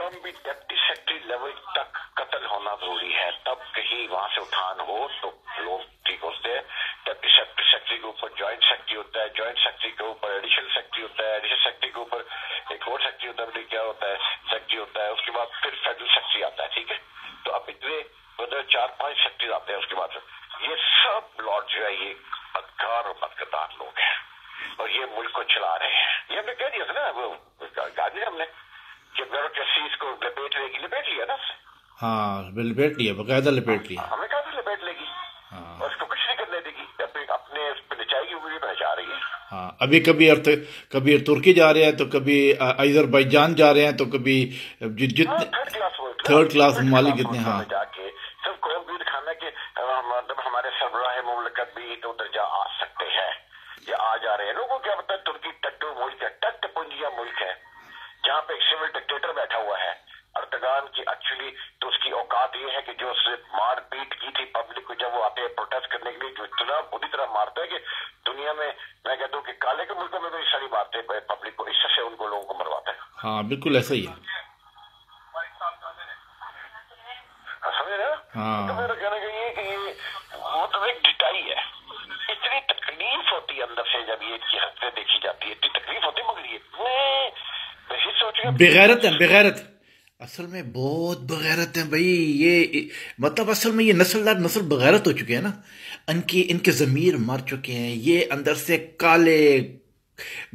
कम भी deputy secretary level तक कत्ल होना जरूरी है, तब कहीं वहां से उठान हो तो लोग ठीक होते हैं। डिप्टी सेक्रेटरी के ऊपर ज्वाइंट सेक्रेटरी होता है, ज्वाइंट सेक्रेटरी के ऊपर एडिशनल सेक्रेटरी होता है, एडिशनल सेक्रेटरी के ऊपर एक और सेक्रेटरी होता है, क्या होता है, सेक्रेटरी होता है, उसके बाद फिर फेडरल सेक्रेटरी आता है। ठीक है, तो अब इतने मतलब 4-5 सेक्रेटरी आते हैं। उसके बाद ये सब लॉर्ड जो है ये बदकार और बदकदार लोग हैं और ये मुल्क को चला रहे हैं। ये हमने कह दिया था ना, वो गाजी हमने कि ब्यूरोक्रेसी इसको लपेट लेगी, लपेट लिया ना। हाँ, लपेट लिया, बकायदा लपेट लिया। हमें कहा था लपेट लेगी। हाँ। और उसको कुछ नहीं करने देगी, अपने नचाएगी, वो नचा रही है। हाँ, अभी कभी तुर्की जा रहे हैं, तो कभी अजरबैजान जा रहे हैं, तो कभी जितने थर्ड क्लास ममालिक जितने। हाँ, जाके सब कौम भी दिखाना कि मतलब हमारे सरबराह मुमलकत भी तो उधर जा आ सकते हैं या आ जा रहे हैं। लोगों को क्या पता है तुर्की टट्टू मुल्क है, टट्ट पुंजिया मुल्क है, जहाँ पे एक सिविल डिक्टेटर बैठा हुआ है अर्दगान की। एक्चुअली तो उसकी औकात ये है कि जो उसने मार पीट की थी पब्लिक को, जब वो आते हैं प्रोटेस्ट करने के लिए, जो इतना बुरी तरह मारता है कि दुनिया में मैं कहता हूँ कि काले के मुल्कों में तो ये सारी बातें पब्लिक को इससे उनको लोगों को मरवाता है। हाँ, बिल्कुल ऐसा ही है। समझे ना? हाँ, तो मेरा कहना ये कि ये वो तो एक डिटाई है। इतनी तकलीफ होती है अंदर से जब ये की हरकतें देखी जाती है, इतनी तकलीफ होती है। मगर ये सोच बेगैरत है, बेगैरत असल में बहुत बगैरत है भाई। ये मतलब असल में ये नस्ल दर नस्ल बगैरत हो चुके हैं ना। इनके ज़मीर मर चुके हैं। ये अंदर से काले,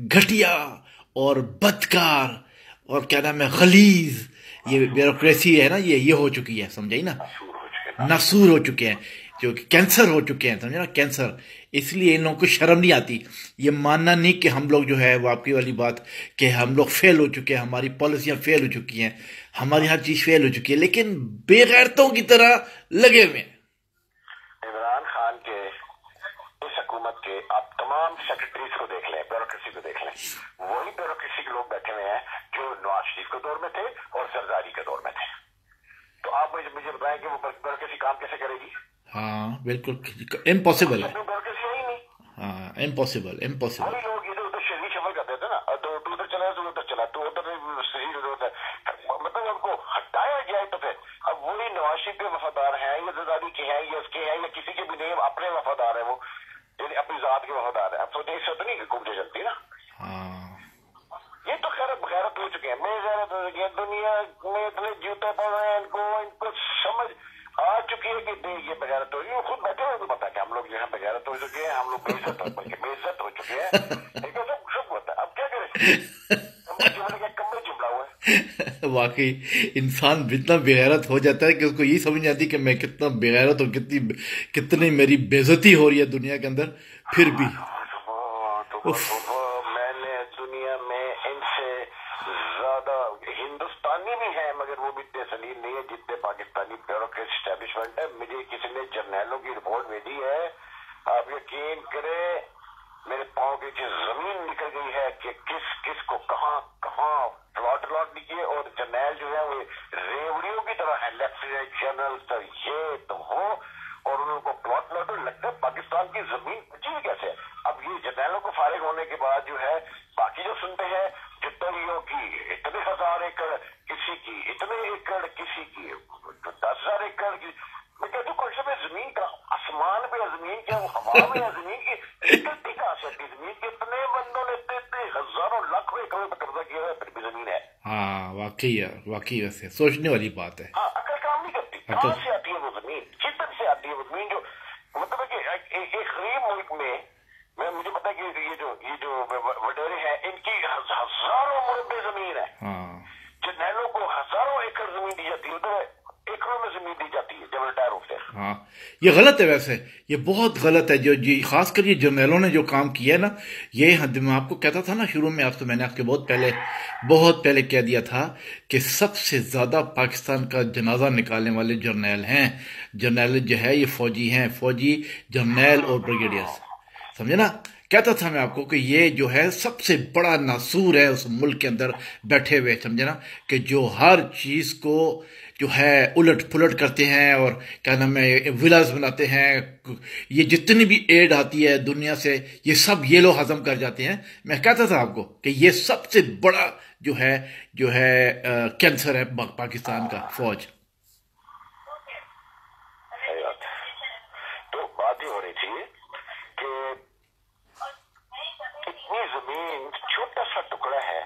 घटिया और बदकार और क्या नाम है, गलीज, ये ब्यूरोक्रेसी है ना, ये हो चुकी है, समझाई ना, नासूर हो चुके हैं, जो कैंसर हो चुके हैं, समझे ना, कैंसर। इसलिए इन लोगों को शर्म नहीं आती ये मानना नहीं कि हम लोग जो है वो आपकी वाली बात कि हम लोग फेल हो चुके हैं, हमारी पॉलिसियां फेल हो चुकी हैं, हमारी हर चीज फेल हो चुकी है, लेकिन बेगैरतों की तरह लगे हुए हैं। इमरान खान के इस हुकूमत के आप तमाम सेक्रेटरीज को देख लें, ब्यूरोक्रेसी को देख लें, वही ब्यूरोक्रेसी के लोग बैठे हुए हैं जो नवाज शरीफ के दौर में थे और जरदारी के दौर में थे। तो आप मुझे बताएं कि वो ब्यूरोक्रेसी काम कैसे करेगी? हाँ, बिल्कुल इम्पॉसिबल है। ब्यूरोक्रेसी है ही नहीं। हाँ, इम्पॉसिबल, इम्पॉसिबल। लोग इधर उधर शरीर शफल करते थे ना, तो उधर चला तो उधर चला, तो उधर मतलब उनको हटाया जाए तो फिर अब वही नवाज शरीफ के वफादार हैं या जरदारी के हैं या उसके हैं या किसी के भी नहीं, अपने वफादार है, वो अपनी जात के वफादार है। अब तो देश से नहीं कुमटे चलती ना। ये तो खैर बगैरत हो चुके हैं, बेगैरत हो चुके हैं। दुनिया में इतने जूते पड़ रहे हैं, इनको समझ आ चुकी है कि ये बगैरत हो रही है। खुद बैठे हुए तो पता कि हम लोग जो है बगैरत हो चुके हैं, हम लोग बेइज्जत हो चुके हैं। सब होता है, अब क्या करें? कमरे जुमला हुआ है। वाकई इंसान इतना बेगैरत हो जाता है कि उसको यही समझ नहीं आती कि मैं कितना बेगैरत और कितनी मेरी बेइज्जती हो रही है दुनिया के अंदर, फिर भी। मैंने दुनिया में इनसे ज्यादा हिंदुस्तानी भी है मगर वो भी इतने सलीम नहीं है जितने पाकिस्तानी ब्यूरोक्रेसी एस्टेब्लिशमेंट है। मुझे किसी ने जर्नैलों की रिपोर्ट भेजी है, आप यकीन करें मेरे पाँव के नीचे जमीन निकल गई है कि किस को कहाँ प्लॉट लिखिए। और जर्नैल जो है वो रेवड़ियों की तरह है, लेफ्टिनेंट जनरल तो ये तो वो, और उनको प्लॉट लगता है पाकिस्तान की जमीन बची कैसे। अब ये जर्नैलों को फारिग होने के बाद जो है बाकी जो सुनते हैं जुत्तरियों की इतने 1000 एकड़ किसी की, इतने एकड़ किसी की, 10,000 एकड़ की। मैं कहता हूँ कौन में जमीन का आसमान पे जमीन क्या, वो हवा में है जमीन की, निकलती कहाँ से जमीन के? इतने बंदों ने इतने हजारों लाखों एकड़ों पर कब्जा किया है, फिर भी जमीन है। हाँ, वाकई है, वाकई वैसे सोचने वाली बात है। हाँ, अकल काम नहीं करती। कहाँ से आती है वो जमीन? किधर से आती है वो जमीन? जो मतलब है कि एक गरीब मुल्क में मुझे पता है कि ये जो वडेरे हैं इनकी हजारों मुरब्बे जमीन है। हाँ, जर्नैलों को हजारों एकड़ जमीन दी जाती है, उधर एकड़ों में जमीन दी जाती है जब रिटायर होते हैं। हाँ, ये गलत है वैसे, ये बहुत गलत है। जो खासकर ये जर्नैलों ने जो काम किया है ना, ये मैं आपको कहता था ना शुरू में, आपको मैंने आपके बहुत पहले कह दिया था कि सबसे ज्यादा पाकिस्तान का जनाजा निकालने वाले जर्नैल हैं। जर्नैल जो है ये फौजी हैं, फौजी, जर्नैल और ब्रिगेडियर्स, समझे ना, कहता था मैं आपको कि ये जो है सबसे बड़ा नासूर है उस मुल्क के अंदर बैठे हुए, समझे ना, कि जो हर चीज को जो है उलट पुलट करते हैं और क्या नाम है विलास बनाते हैं। ये जितनी भी एड आती है दुनिया से ये सब ये लोग हजम कर जाते हैं। मैं कहता था आपको कि ये सबसे बड़ा जो है कैंसर है पाकिस्तान का फौज। सही बात है। तो बात ही हो रही थी कि इतनी जमीन, छोटा सा टुकड़ा है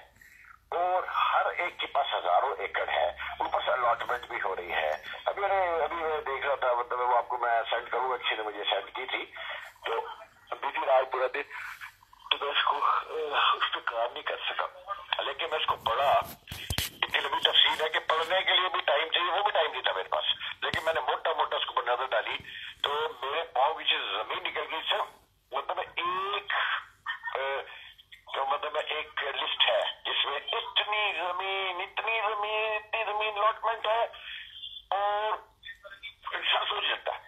और हर एक के पास हजारों एकड़ है, ऊपर से अलॉटमेंट भी हो रही है। अभी मैं देख रहा था, मतलब वो आपको मैं सेंड करूंगा, किसी ने मुझे सेंड की थी, तो बिजी रहा पूरा दिन, तो मैं इसको उस पर काम नहीं कर सका, लेकिन मैं इसको पढ़ा। इतनी लंबी तफसील है कि पढ़ने के लिए भी टाइम चाहिए, वो भी टाइम नहीं था मेरे पास, लेकिन मैंने मोटा मोटा उसको पर नजर डाली तो मेरे पाँव की जमीन निकल गई। सिर्फ मतलब एक लिस्ट है जिसमें इतनी जमीन अलॉटमेंट है, और इंसान सोच सकता है।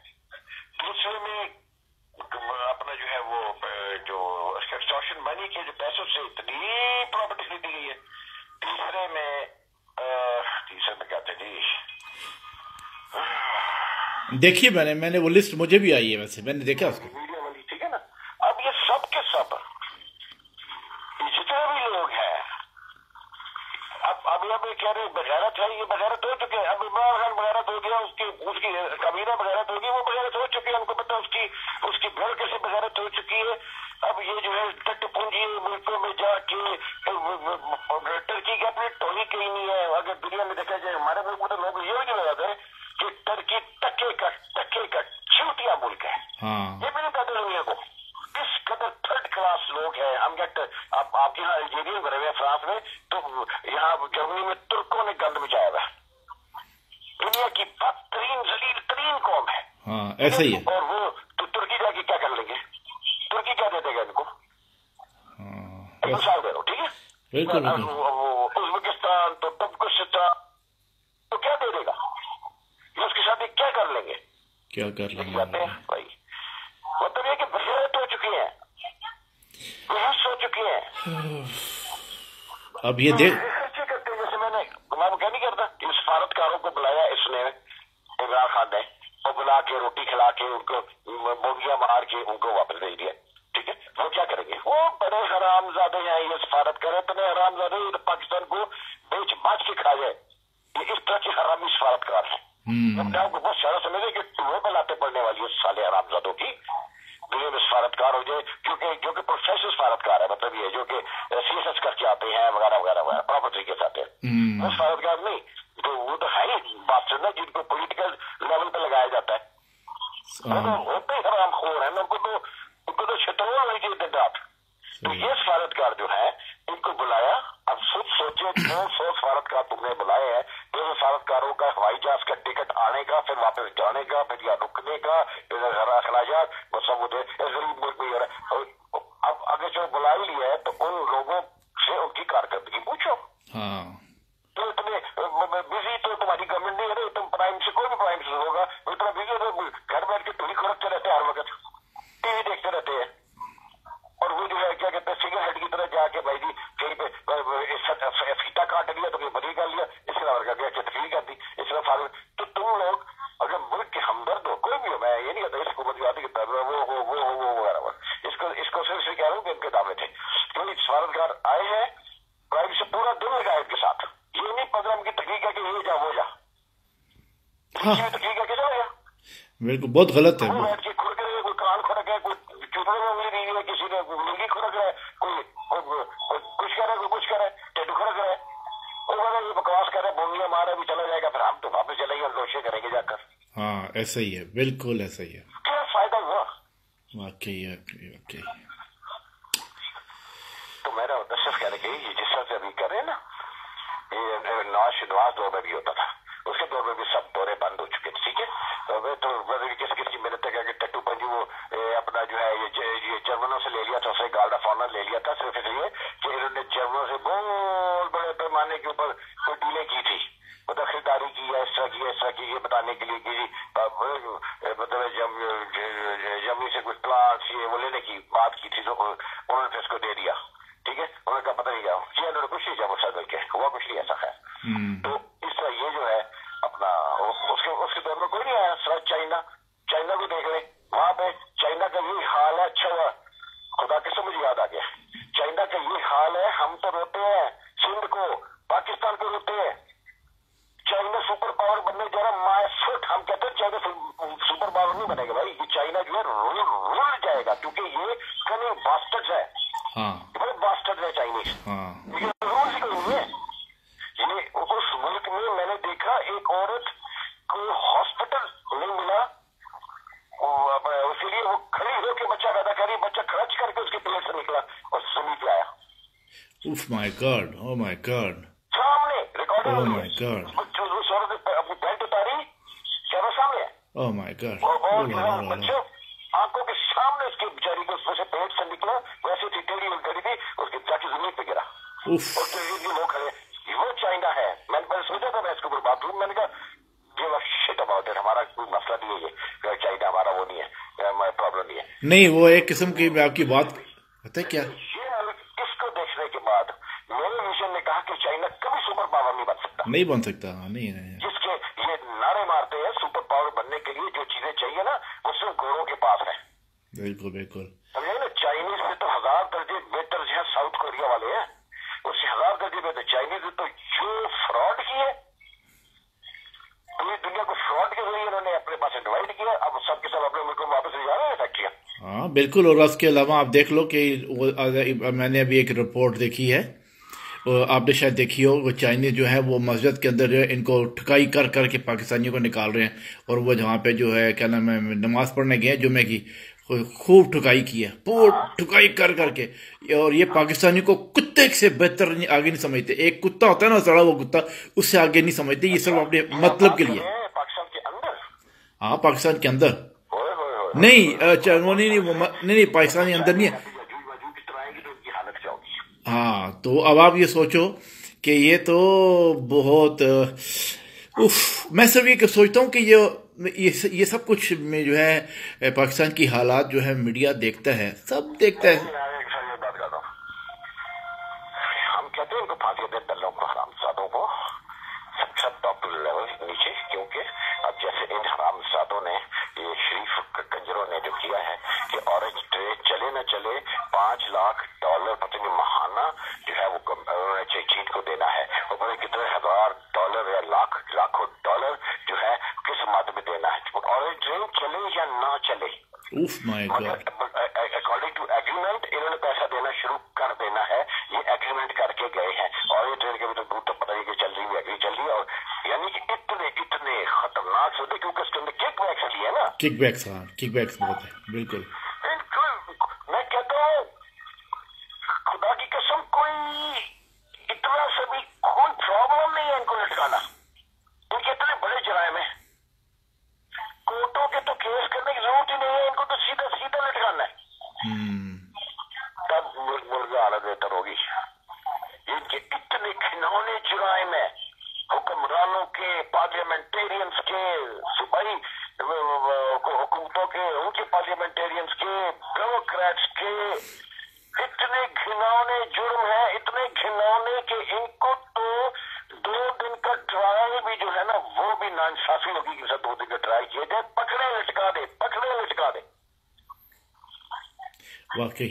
दूसरे में अपना जो है वो जो एक्सटॉर्शन मनी के जो पैसों से इतनी प्रॉपर्टी खरीदी गई है। तीसरे में क्या था जी, देखिए मैंने वो लिस्ट मुझे भी आई है, वैसे मैंने देखा उसको, मीडिया वाली, ठीक है ना। अब ये सब के सब जितने भी लोग हैं, अब ये कह रहे बगैरत है, ये बगैरत हो चुके हैं। अब इमरान खान बगैरत हो गया, उसकी कबीरा बगैरत होगी, वो बगैरत हो चुकी है, उनको पता उसकी घर कैसे बगैरत हो चुकी है। अब ये जो है तटपुंजी मुल्कों में जाके टर्की की अपनी टोली कहीं नहीं है। अगर दुनिया में देखा जाए, हमारे मुल्क में तो लोग ये भी नहीं लगाते कि टर्की टके का चूतिया मुल्क है। ये भी नहीं कहते दुनिया को, इस कदर थर्ड क्लास लोग हैं। हम आपके यहाँ अल्जीरियन बने हुए फ्रांस में, तो यहाँ जर्मनी में तुर्कों ने गंद मचाया हुआ। दुनिया की बदतरीन जलील तरीन कौम है। हाँ ऐसा ही है। और वो तो तुर्की जाके क्या कर लेंगे? तुर्की क्या दे देगा इनको? मिसाल दे रहा हूँ, ठीक है। बिल्कुल उज्बेकिस्तान तो तबकिस्तान तो क्या दे देगा? ये उसके साथ क्या कर लेंगे? क्या कर लेंगे भाई? मतलब ये कि बगैरत हो चुकी है, बेहोश हो चुकी है। अब ये देख करते हैं, जैसे मैं क्या नहीं करता कि सफारतकारों को बुलाया इसने, इमरान खान ने, और बुला के रोटी खिला के उनको बोगियां मार के उनको वापस भेज दिया, ठीक है। वो क्या करेंगे? वो बड़े हरामजादे हैं, ये सफारतकार इतने हरामजादे, पाकिस्तान को बेच बाच के खा जाए, ये इस तरह के हरामी सफारतकार है। अपने आपको बहुत सारा समझे कि टूहे पर लाते पड़ने वाली है साले हरामजादों की दुनिया में सफारतकार हो जाए, जो कि प्रोफेशनल सफारतकार है, मतलब ये जो कि CSS करके आते हैं वगैरह वगैरह वगैरह, प्रॉपर तरीके से आते हैं। वो सफारतकार नहीं, तो वो तो है ही बात सुनना, जिनको पॉलिटिकल लेवल पे लगाया जाता है, वो तो होते ही हरामखोर है। उनको तो शत्रुओं नहीं चाहिए रात। तो ये सफारतकार जो है, इनको बुलाया। अब सोचे 200 सफारतकार तुमने बुलाए हैं, 200 सफारतकारों का हवाई जहाज का टिकट आने का, फिर वापस जाने का, फिर यहाँ रुकने का, फिर अखराजात, वो सब गरीब मुल्क में। अब अगर जो बुला ही लिया है तो उन लोगों से उनकी कारकर्दगी पूछो। तो इतने बिजी तो तुम्हारी गवर्नमेंट नहीं है, तुम प्राइम से कोई भी प्राइम से होगा, इतना बिजी तो घर बैठ के तुम ही खुरकते रहते हैं, हर वक्त टीवी देखते रहते हैं। और वो जो है क्या कहते हैं, फिगर हेड की तरह जाके भाई जी कहीं पे फीता काट लिया तो कहीं बरी कर लिया, इस तरह का तकलीफ कर दी, इस तरह फाल। तो तुम लोग अगर मुल्क के हमदर्द हो, कोई भी हो, मैं ये नहीं कहता इस हुकूमत की वो वगैरह, इसको सिर्फ कह रहा हूँ कि इनके दावे थे, क्योंकि सफारतकार आए हैं, प्राइम से पूरा दिन लगाए इनके साथ। ये नहीं 15 की तकलीफ है कि ये जा वो जा, तकलीफ है कि जाओ, बिल्कुल बहुत गलत है। बैठ के खुरक रहे, कोई कान खुरक है, कोई चुपड़े में उंगली नहीं है, किसी ने उंगली खुरक रहा है, कोई कुछ कर रहा है, कोई कुछ कर रहा है, टेटू खुरक रहा है, और ये बकवास कर रहा है, बोलियां मार भी चला जाएगा, फिर हम तो वापस चलेंगे, रोशे करेंगे जाकर। हाँ ऐसा ही है, बिल्कुल ऐसा ही है। क्या फायदा हुआ? वाकई। तो मेरा उद्देश्य सिर्फ कहने के ये जिस तरह से अभी कर रहे हैं ना, ये नवाज दौर में भी होता था, उसके दौर में भी सब दौरे बंद हो चुके थे, ठीक है। तो किसी मेहनत तक टट्टू पंजी वो अपना जो है ये जर्मनों से ले लिया था, उसने गार्ड ऑफ ऑनर ले लिया था, सिर्फ इसलिए कि इन्होंने जर्मनों से बहुत बड़े पैमाने के ऊपर कोई डीलें की थी, मतलब खरीदारी की है, इस तरह की, ये बताने के लिए कि मतलब जमीन से कुछ प्लांट्स ये वो लेने की बात की थी, तो उन्होंने फिर इसको दे दिया। ठीक है, उन्होंने कहा पता नहीं क्या किया, उन्होंने कुछ नहीं किया, मुझसे के हुआ कुछ नहीं ऐसा है। तो इस तरह ये जो है अपना उसके उसके दौर में कोई नहीं आया। सर चाइना, चाइना को देख ले, वहां पे चाइना का ये हाल है। अच्छा हुआ खुदा के मुझे याद आ गया, चाइना का ये हाल है। हम तो रोते हैं सिंध को, पाकिस्तान को रोते हैं। चाइना सुपर पावर बनने जा रहा, माय फुट। हम कहते हैं चाइना सुपर पावर नहीं बनेगा भाई, ये चाइना जो है रुल जाएगा, क्योंकि ये कने बास्टर्ड्स है। बड़े बास्टर्ड है चाइनीज। ये रूल ही कोई नहीं है। ये उस मुल्क में मैंने देखा एक औरत को हॉस्पिटल नहीं मिला, उसके लिए वो खड़ी होकर बच्चा पैदा करी, बच्चा खर्च करके उसके पेट से निकला और जमीन पे आया। उफ my God, oh my God, सामने रिकॉर्डिंग, ओ माय गॉड, उस औरत ने अपनी पैंट उतारी, कैमरा सामने, ओ माय गॉड, और बच्चे आंखों के सामने उसके बेचारी को उसमें से पेट से निकला, वैसे थी टेढ़ी खड़ी थी, उसके जाके जमीन पे गिरा। और लोग खड़े, वो चाइना है। मैंने सोचा था मैं इसके ऊपर बात करूं, मैंने कहा give a shit about it, हमारा कोई मसला नहीं है, ये चाइना हमारा वो नहीं है, हमारा प्रॉब्लम नहीं है। नहीं, वो एक किस्म की आपकी बात पता है क्या, ये मुल्क इसको देखने के बाद मेरे मिशन ने कहा कि चाइना कभी सुपर पावर नहीं बन सकता, नहीं बन सकता, नहीं है। जिसके ये नारे मारते हैं सुपर पावर बनने के लिए जो चीजें चाहिए ना, वो सिर्फ गोरों के पास है। बिल्कुल बिल्कुल, समझे ना, चाइनीज में तो 1000 दर्जे बेहतर जो है साउथ कोरिया वाले हैं, उससे 1000 दर्जे बेहतर चाइनीज में। तो जो फ्रॉड किए, पूरी दुनिया को फ्रॉड के जरिए इन्होंने अपने पास डिवाइड किया, अब सबके सब अपने मुल्क में वापस ले जा रहे हैं फैक्ट्रियां। हाँ बिल्कुल। और उसके अलावा आप देख लो कि मैंने अभी एक रिपोर्ट देखी है, आपने शायद देखी हो, वो चाइनीज जो है वो मस्जिद के अंदर जो है इनको ठुकाई कर करके पाकिस्तानियों को निकाल रहे हैं, और वो जहाँ पे जो है क्या नाम है नमाज पढ़ने गए जुम्मे की, खूब ठुकाई की है, पूरी ठुकाई कर करके। और ये पाकिस्तानी को कुत्ते से बेहतर आगे नहीं समझते। एक कुत्ता होता है ना सड़ा, वो कुत्ता, उससे आगे नहीं समझते। ये सब अपने मतलब के लिए। पाकिस्तान के अंदर, हाँ पाकिस्तान के अंदर नहीं, नहीं पाकिस्तान के अंदर नहीं है। हाँ, तो अब आप ये सोचो कि ये तो बहुत उफ, मैं सिर्फ ये सोचता हूँ कि ये सब कुछ में जो है पाकिस्तान की हालात जो है मीडिया देखता है, सब देखता है। बात करता हूँ, हम कहते हैं इनको फांसी दे दल्लों को, हरामजादों को, सब टॉप टू लेवल नीचे, क्योंकि अब जैसे इन हरामजादों ने, ये शरीफ कंजरों ने जो किया है कि ऑरेंज ट्रेड चले न चले, $5 लाख पता नहीं महाना जो है वो चीन को देना है, और पता कितने $1000 या लाखों डॉलर जो है किस मद में देना है। ऑरेंज ट्रेड चले या ना चले, अकॉर्डिंग टू एग्रीमेंट इन्होंने पैसा देना शुरू कर देना है। ये एग्रीमेंट करके गए हैं, और ये ट्रेन के भी तो दूर तक पता ही कि चल रही है, एग्री चल रही है। और यानी कि इतने खतरनाक सौदे, क्योंकि उसके अंदर किकबैक्स लिए ना, किकबैक्स, हाँ किकबैक्स बहुत है, बिल्कुल। मैं कहता हूँ खुदा की कसम, कोई इतना सभी कोई प्रॉब्लम नहीं है इनको लटकाना। इनके इतने बड़े जराइम है, कोर्टों के तो केस करने की जरूरत ही नहीं है, इनको तो सीधा सीधा लटकाना है, तब मुल्क की हालत बेहतर होगी। इनके इतने घिनौने जुराइम है, हुक्मरानों के, पार्लियामेंटेरियंस के, सूबाई हुकूमतों के, उनके पार्लियामेंटेरियंस के, डेमोक्रेट्स के, इतने घिनौने जुर्म है, इतने घिनौने के इनको तो 2 दिन का ट्रायल भी जो है ना, वो भी नाइंसाफी होगी कि 2 दिन का ट्रायल किए जाए, पकड़े लटका दे, पकड़े लटका दे, वाकई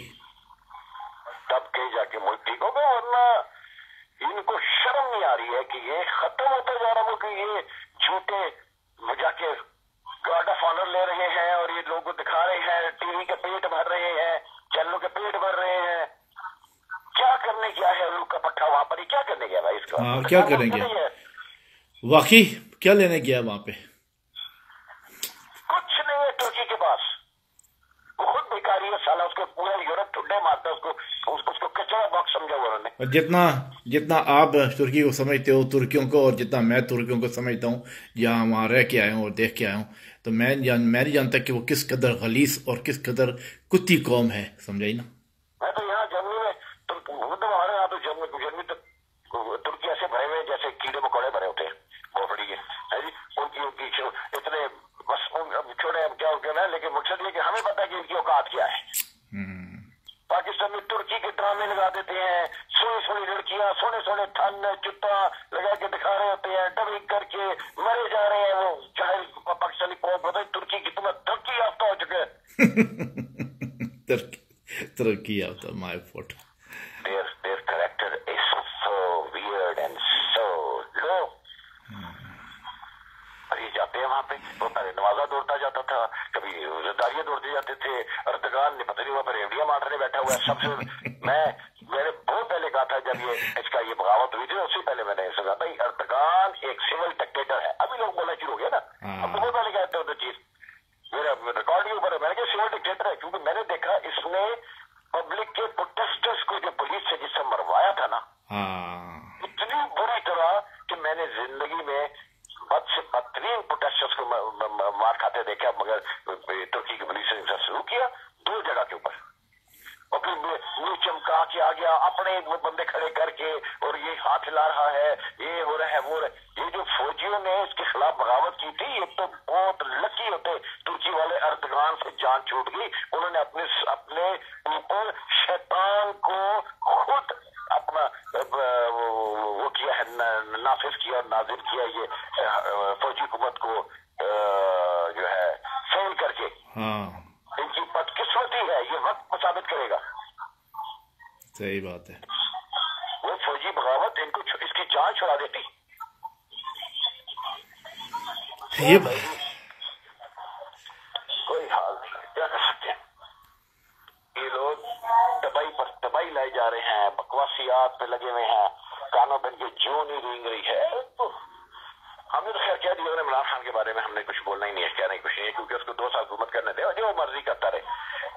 तब कहीं जाके मुल्क ठीक होगा। वरना इनको शर्म नहीं आ रही है कि ये खत्म होता जा रहा है, कि ये झूठे जाके गार्ड ऑफ ऑनर ले रहे हैं, और ये लोगों को दिखा रहे हैं, टीवी के पेट भर रहे हैं, चैनलों के पेट भर रहे हैं। क्या करने गया है उल्लू का पट्टा वहां पर, क्या करने गया भाई इसका? हाँ, क्या करेंगे वाकई, क्या लेने गया वहां पे? कुछ नहीं है तुर्की के पास, वो खुद बेकारी है साला, उसको पूरा यूरोप ठुड्डे मारता है, उसको कचरा बॉक्स समझा हुआ उन्होंने। और जितना आप तुर्की को समझते हो तुर्कियों को, और जितना मैं तुर्कियों को समझता हूँ, जहाँ वहाँ रह के आया हूँ और देख के आया हूँ, तो मैं नहीं जानता कि वो किस कदर गलीस और किस कदर कुत्ती कौम है, समझाई ना। मैं तो यहाँ जर्मनी में, तो हमारे यहाँ तो जर्मनी तो तुर्की ऐसे भरे हुए जैसे कीड़े मकोड़े भरे होते हैं, लगा के दिखा रहे होते हैं, डबिंग करके मरे जा रहे हैं वो चाहे पाकिस्तानी फौज बताए तुर्की की तुम्हें तरक्की याफ्ता हो चुके हैं। तरक्की याफ्ता my foot. Their character is so weird and so low। और ये जाते हैं वहां पे, वो पहले नवाजा दौड़ता जाता था, कभी जरदारियां दौड़ते जाते थे, अर्दगान ने पता नहीं वहां पर रेवड़ियां मारने बैठा हुआ है सबसे। मैंने बहुत पहले कहा था जब ये इसका ये बगावत हुई थी, उससे पहले मैंने सुना भाई अर्दगान एक सिविल डिक्टेटर है। अभी लोग बोलना शुरू हो गया ना, अब तो बहुत पहले कहते हो तो चीज मेरा रिकॉर्ड के ऊपर है, मैंने कहा सिविल डिक्टेटर है, क्योंकि मैंने देखा इसने पब्लिक के प्रोटेस्टर्स को जो पुलिस से जिससे मरवाया था ना, इतनी बुरी तरह कि मैंने जिंदगी में बद से बदतरीन प्रोटेस्टर्स को मार खाते देखा। मगर तुर्की की पुलिस ने शुरू किया 2 जगह के ऊपर, और फिर मुंह चमका के आ गया अपने वो बंदे खड़े करके, और ये हाथ हिला रहा है, ये हो रहा है वो रहा है। ये जो फौजियों ने इसके खिलाफ बगावत की थी, ये तो बहुत लकी होते तुर्की वाले। अर्दगान से जान छूट गई, उन्होंने अपने ऊपर शैतान को खुद अपना वो किया है, नाफिज किया और नाजिल किया ये फौजी हुकूमत को जो है फेल करके। इनकी बदकिस्मती है, ये वक्त साबित करेगा। सही बात है। वो फौजी बगावत इनको इसकी जान छुड़ा देती। ये कोई हाल नहीं, क्या कर सकते हैं। ये लोग तबाही पर तबाही लाई जा रहे हैं, बकवासियात पे लगे हुए हैं, कानों पे इनकी जूं नहीं रेंग रही है। तो हमने तो खैर कह दिया इमरान खान के बारे में, हमने कुछ बोलना ही नहीं है, कहना ही कुछ नहीं है, क्योंकि उसको 2 साल हुकूमत करने दे और जो मर्जी करता रहे।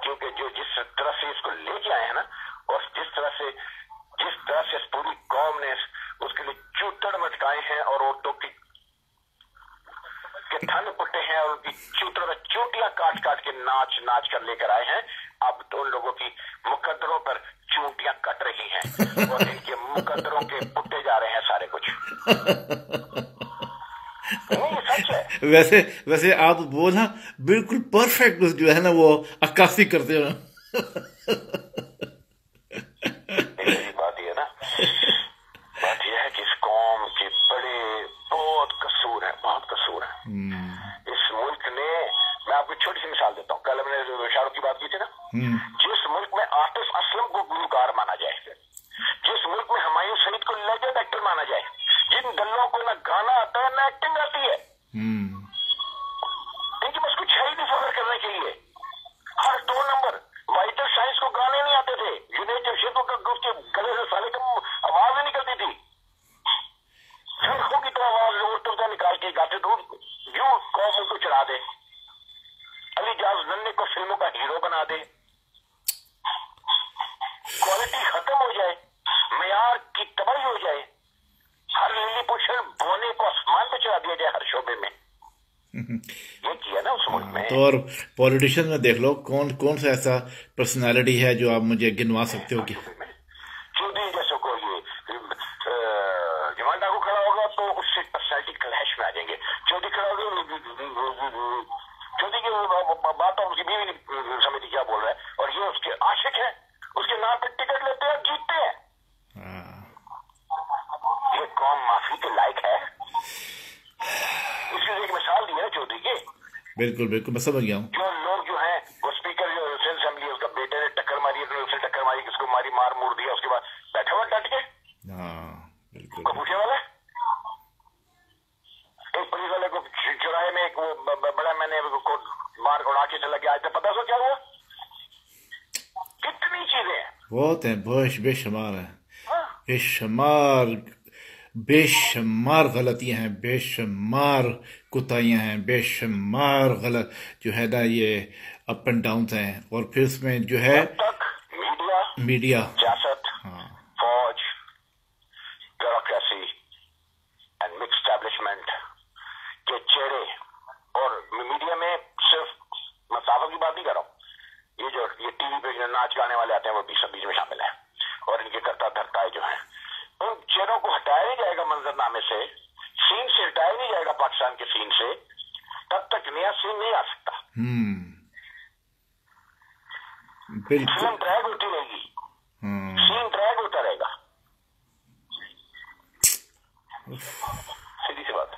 क्योंकि जो जिस तरह से इसको लेके आए हैं ना, और जिस तरह से इस पूरी कौम ने उसके लिए चूतड़ मटकाए हैं और औरतों की के थन पुट्टे हैं और उनकी चूतड़ में चूटियां काट काट के नाच नाच कर लेकर आए हैं। अब तो उन लोगों की मुकद्दरों पर चूटियां कट रही हैं और इनके मुकद्दरों के पुट्टे जा रहे हैं सारे कुछ। नहीं, सच है। वैसे आप वो ना बिल्कुल परफेक्ट जो है ना वो अक्कासी करते हो। बात ये है ना, बात यह है कि इस कौम के बड़े बहुत कसूर है, बहुत कसूर है। इस मुल्क ने, मैं आपको छोटी सी मिसाल देता हूँ, कल हमने शाहरुख की बात की थी ना, जिस मुल्क में आतिफ असलम को गुलकार माना जाए, जिस मुल्क में हुमायूं सईद को लेजेंड एक्टर माना जाए, जिन दलों को ना गाना आता है ना एक्टिंग आती है, इनके बस कुछ है ही नहीं फखर करने के लिए। हर 2 नंबर वाइटल साइंस को गाने नहीं आते थे, जुनैद जमशेद का उसके गले से साले की आवाज नहीं निकलती थी, शंखों की तो आवाज औरतों का निकाल के गाते तो यूं कौम को चढ़ा दे। अली जाज नन्हे को फिल्मों का हीरो बना दे, क्वालिटी खत्म हो जाए, मेयार की तबाही हो जाए, हर लिली पुष्प बोने को आसमान पे चढ़ा दिया जाए हर शोबे में। ये किया ना उस मुल्क में। तो और पॉलिटिशियन में देख लो कौन सा ऐसा पर्सनालिटी है जो आप मुझे गिनवा सकते हो? कि चौधरी जैसे को ये जमान डाकू खड़ा होगा तो उससे पर्सनालिटी क्लैश में आ जाएंगे। चौधरी खड़ा होगा, चौधरी की बात तो उसकी बीवी नहीं समझती क्या बोल रहा है, और ये उसके आशिक है, उसके नाम पे टिकट लेते हैं, जीतते हैं। ये कौम माफी के लायक है। इसकी एक मिसाल दी है चौधरी की। बिल्कुल बिल्कुल मैं समझ गया हूँ। जो लोग जो है वो स्पीकर जो असेंबली, उसका बेटे ने टक्कर मारी, उसने टक्कर मारी, किसको मारी, मार मुड़ दिया, उसके बाद बैठा हुआ डट के। बिल्कुल पूछने वाला एक पुलिस वाले को चौराहे में एक वो बड़ा मैंने मार उड़ा के चला गया, आज तक पता सो क्या हुआ। कितनी चीजें हैं, बहुत है, बेशुमार है, बेशुमार गलतियां हैं, बेशुमार कुताइयां हैं, बेशुमार गलत जो है ना ये अप एंड डाउन हैं। और फिर उसमें जो है मीडिया सियासत, फौज, ब्यूरोक्रेसी एंड मिक्स एस्टैब्लिशमेंट के चेहरे। और मीडिया में सिर्फ मसाफा की बात नहीं कर रहा हूँ, ये टीवी पे जो नाच गाने वाले आते हैं वो बीच में शामिल है, और इनके करता धरताए जो है, उन चेहरों को हटाया नहीं जाएगा मंजरनामे से, सीन से हटाया नहीं जाएगा पाकिस्तान के सीन से, तब तक नया सीन नहीं आ सकता। फिल्म ड्रैग होती रहेगी, सीन ड्रैग होता रहेगा। सीधी सी बात।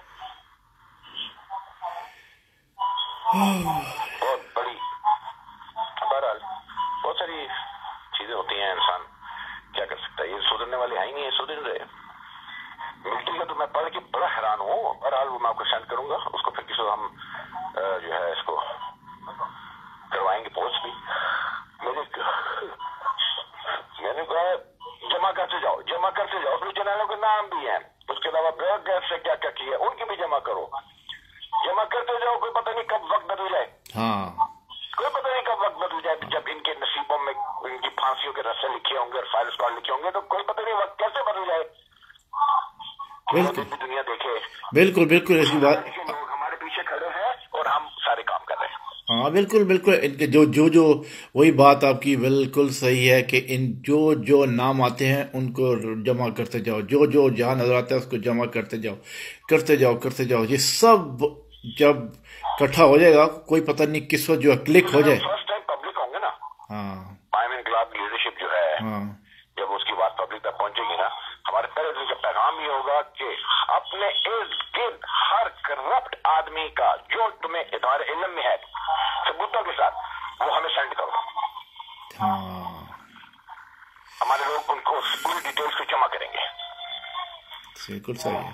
बहुत बड़ी, बहरहाल बहुत सारी चीजें होती हैं, इंसान क्या कर सकता है। ये सुधरने वाले है ही नहीं है, सुधर रहे। मिलिट्री का तो मैं पढ़ के बड़ा हैरान हूँ। बहरहाल वो मैं आपको सेंड करूंगा, उसको फिर किसी हम जो है इसको करवाएंगे पोस्ट भी। मैंने कहा जमा करते जाओ, जमा करते जाओ। उसमें जनरलों के नाम भी हैं, उसके अलावा ब्यूरोक्रेट से क्या क्या किया उनकी भी जमा करो। जमा करते जाओ, कोई पता नहीं कब वक्त बदल जाए। हाँ, कोई पता नहीं कब वक्त बदल जाए। जब इनके नसीबों में इनकी फांसियों के रस्से लिखे होंगे और फायर स्क्वाड लिखे होंगे, तो कोई पता नहीं वक्त कैसे बदल जाए। बिल्कुल दुनिया देखे, बिल्कुल बिल्कुल ऐसी बात। लोग हमारे पीछे खड़े हैं और हम सारे काम कर रहे हैं। हाँ बिल्कुल बिल्कुल, इनके जो जो जो वही बात आपकी बिल्कुल सही है कि इन जो जो नाम आते हैं उनको जमा करते जाओ, जो जो जहाँ नजर आता है उसको जमा करते जाओ, करते जाओ, करते जाओ। ये सब जब इकट्ठा हो जाएगा, कोई पता नहीं किस वक्त जो है क्लिक हो जाए। फर्स्ट टाइम पब्लिक होंगे ना, हाँ कायम इनकलाब लीडरशिप जो है, हाँ जब उसकी बात पब्लिक तक पहुंचेगी ना, हमारे पहले दिन का पैगाम ये होगा कि अपने इर्द गिर्द हर करप्ट आदमी का जो तुम्हें तुम्हारे इल्म में है सबूतों के साथ, वो हमें सेंड करो। हाँ, हमारे लोग उनको पूरी डिटेल्स को जमा करेंगे। बिल्कुल सही है।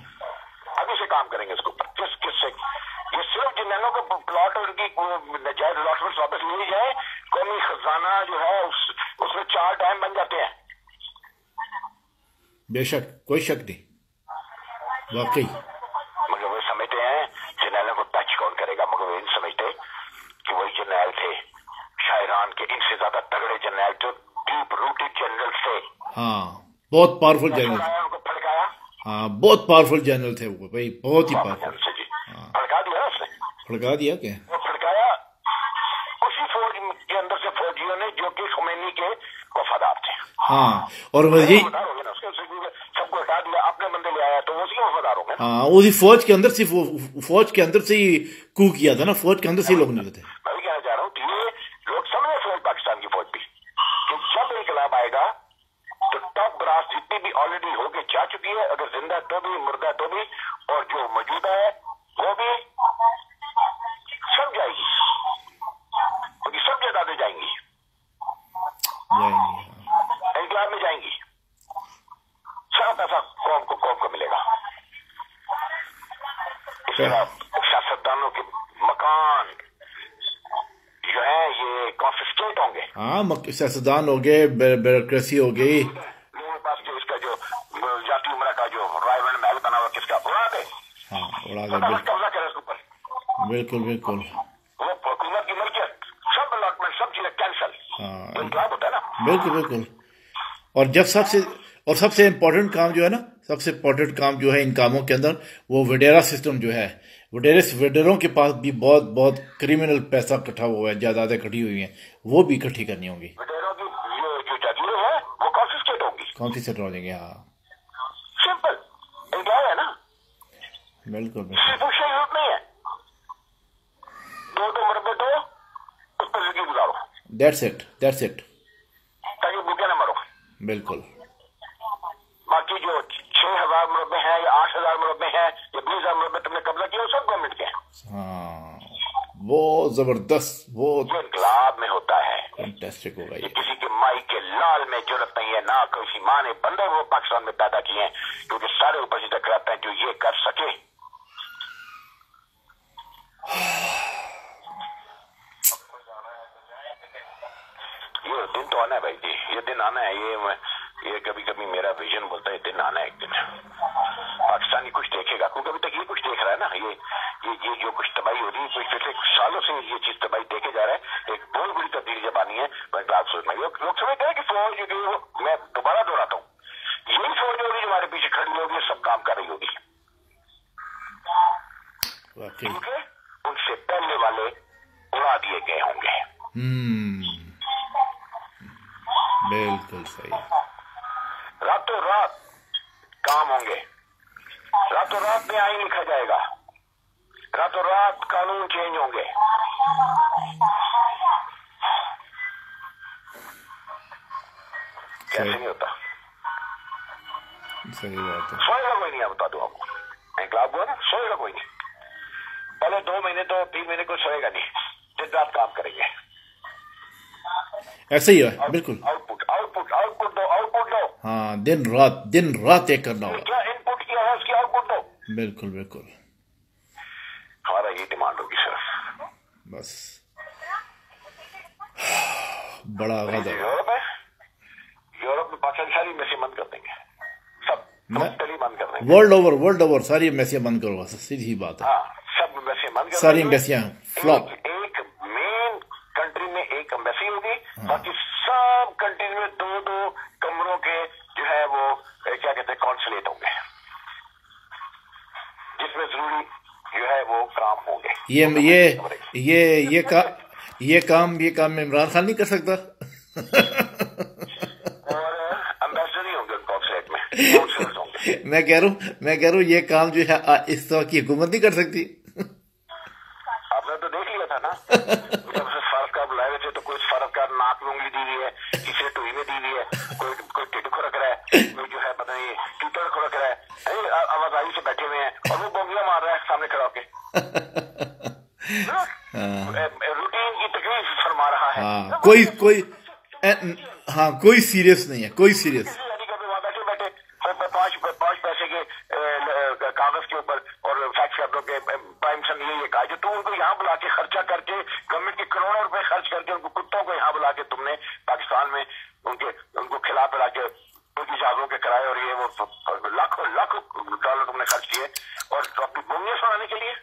अभी से काम करेंगे इसके ऊपर, किस किस से ये सिर्फ जिन को प्लॉट और उनकी नजायज अलॉटमेंट वापस लिए जाए, कौमी खजाना जो है उसमें 4 डैम बन जाते हैं। बेशक, कोई शक नहीं, वाकई। मगर वो समझते हैं जर्नैलों को टच कौन करेगा, मगर वो इन समझते कि वही जर्नैल थे शायरान के, इनसे ज्यादा तगड़े जर्नैल जो डीप रूटेड जनरल थे। हाँ, बहुत पावरफुल जनरल, उनको फड़काया। हाँ बहुत पावरफुल जनरल थे वो भाई, बहुत ही पावरफुल। हाँ, फड़का दिया ना उसने। फड़का दिया क्या? वो फड़काया उसी फौज के अंदर से फौजियों ने जो कि खुमैनी के वफादार थे। हाँ, और यही सबको हटा दिया, अपने बंदे ले आया, तो वो उसके वफादार होंगे। हाँ, उसी फौज के अंदर से, फौज के अंदर से ही कू किया था ना, फौज के अंदर से ही लोग निकले थे। मैं भी कहना चाह रहा हूँ कि ये लोग समझे फौज, पाकिस्तान की फौज भी, कि जब इनकलाब आएगा तो टॉप ब्रास जितनी भी ऑलरेडी होके जा चुकी है, अगर जिंदा तो भी, मुर्दा तो भी, और जो मौजूदा है वो भी सब जाएगी, क्योंकि सब जायदादें जाएंगी, इनकलाब में जाएंगी। सारा पैसा कौम को मिलेगा। सियासतदानों के मकान जो है ये कॉन्फिस्केट होंगे। हाँ, सियासतदान हो गए, ब्यूरोक्रेसी हो गई, लोगों के पास जो इसका जो जाती उम्र का जो रायवन महल बना हुआ किसका, उड़ा दे। हाँ, उड़ा दे, कब्जा करे उसके ऊपर। बिल्कुल बिल्कुल। वो हुकूमत की मिल्कियत, सब अलॉटमेंट, सब चीजें कैंसल। हाँ, इनकलाब होता है ना। बिल्कुल बिल्कुल। और सबसे इम्पोर्टेंट काम जो है ना, सबसे इम्पोर्टेंट काम जो है इन कामों के अंदर, वो वडेरा सिस्टम जो है, वडेरों के पास भी बहुत बहुत क्रिमिनल पैसा इकट्ठा हुआ है, जायदादें इकट्ठी हुई हैं, वो भी इकट्ठी करनी होंगी। वडेरों की जो जागीरें हैं वो कॉन्फिस्केट होंगी, कॉन्फिस्केट हो जाएंगे। हाँ, सिंपल इनकलाब है ना। बिल्कुल बिल्कुल। पूछने की जरूरत नहीं है, 2 मरबे दो, उस पर जिंदगी गुजारो। दैट्स इट, ताकि भूखे ना मरो। बिल्कुल। बाकी जो 6,000 मुरब्बे हैं या 8,000 मुरब्बे हैं या 20,000 मुरब्बे तुमने कब्जा किया, सब गवर्नमेंट के हैं। हाँ, वो जबरदस्त, वो इनकलाब में होता है। फैंटास्टिक होगा ये। किसी के माई के लाल में जरूरत नहीं है, ना किसी माँ ने बंदे वो पाकिस्तान में पैदा किए हैं, क्योंकि सारे ऊपर से टकराते हैं जो ये कर सके। ये दिन तो आना है भाई जी, ये दिन आना है। ये कभी कभी मेरा विजन बोलता है दिन आना है, एक दिन पाकिस्तानी कुछ देखेगा, क्योंकि अभी तक ये कुछ देख रहा है ना। ये जो कुछ तबाही हो रही है, कुछ पिछले सालों से ये चीज तबाही देखे जा रहा है। एक बहुत बड़ी तब्दीली जब आनी है, मैं बात सोचना, लोग समझते हैं कि फौज जो, मैं दोबारा दोहराता हूँ, यही फौज होगी जो हमारे पीछे खड़ी होगी, सब काम कर रही होगी, क्योंकि उनसे पहले वाले उड़ा दिए गए होंगे। बिल्कुल सही। रातों रात काम होंगे, रातों रात में आईन लिखा जाएगा, रातों रात कानून चेंज होंगे। कैसे नहीं होता? सही बात है। सोएगा कोई नहीं, बता दो आपको, इंकलाब हुआ ना, सोएगा कोई नहीं। पहले 2 महीने तो 3 महीने को सोएगा नहीं, दिन रात काम करेंगे। ऐसा ही है, बिल्कुल। आउटपुट आउटपुट आउटपुट दो, आउटपुट दो। हाँ, दिन रात एक करना होगा। क्या इनपुट किया है उसकी आउटपुट दो। बिल्कुल बिल्कुल, हमारा ये डिमांड होगी सिर्फ बस। बड़ा आगाज है। यूरोप है, यूरोप में पाकिस्तान सारी मैसेज बंद कर देंगे, सब टोटली बंद कर देंगे। वर्ल्ड ओवर सारी एम्बेसियां बंद करो, सीधी बात है। हाँ, सब एम्बेसी बंद कर सारी देंगे। एम्बेसियां फ्लॉप। एक मेन कंट्री में एक एम्बेसी होगी, बाकी सब कंट्री में 2-2 कमरों के जो है वो क्या कहते हैं कॉन्सुलेट होंगे, जिसमें जरूरी जो है वो काम होंगे। ये काम इमरान खान नहीं कर सकता। और एम्बेसडर ही होंगे कॉन्सुलेट में, कॉन्सुलेट होंगे। मैं कह रहा हूँ ये काम जो है इस तरह की हुकूमत नहीं कर सकती। आपने तो देख लिया था ना, जब से फर्क का बुलाए हुए थे तो कोई फर्क का नाक में उंगली दी हुई है, किसी टोई में दी हुई है, कोई टिट खुरक रहा है, कोई जो है पता नहीं ट्यूटर खुरक रहा है, आवाजाई से बैठे हुए हैं और वो बोंगियां मार रहा है सामने खड़ा होके, रूटीन की तकलीफ फरमा रहा है। हाँ, कोई सीरियस नहीं है, कोई सीरियस। बैठे 5 पैसे के कागज के ऊपर और फैक्स शब्दों के प्राइम सन ये कहा जो तू उनको यहाँ बुला के खर्चा करके गवर्नमेंट के करोड़ों रुपए खर्च करके उनको कुत्तों को यहाँ बुला के तुमने पाकिस्तान में उनको खिला पिला के उनकी जहाजों के किराए और ये वो लाखों डॉलर तुमने खर्च किए और अपनी बोंगियां सुनाने के लिए।